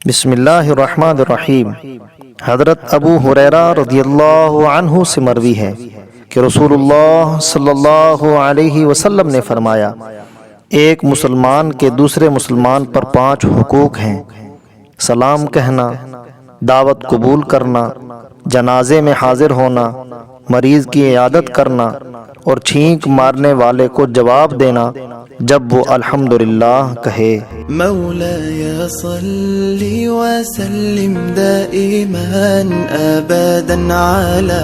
बिस्मिल्लाहिर्रहमानिर्रहीम। हज़रत अबू हुरैरा रज़ियल्लाहु अन्हु से मरवी है कि रसूलुल्लाह सल्लल्लाहु अलैहि वसल्लम ने फरमाया, एक मुसलमान के दूसरे मुसलमान पर 5 हुकूक हैं। सलाम कहना, दावत कबूल करना, जनाजे में हाजिर होना, मरीज की इयादत करना और छींक मारने वाले को जवाब देना जब वो अल्हम्दुलिल्लाह कहे। मौलाया सल्ली व सल्लिम दाइमन अबदन अला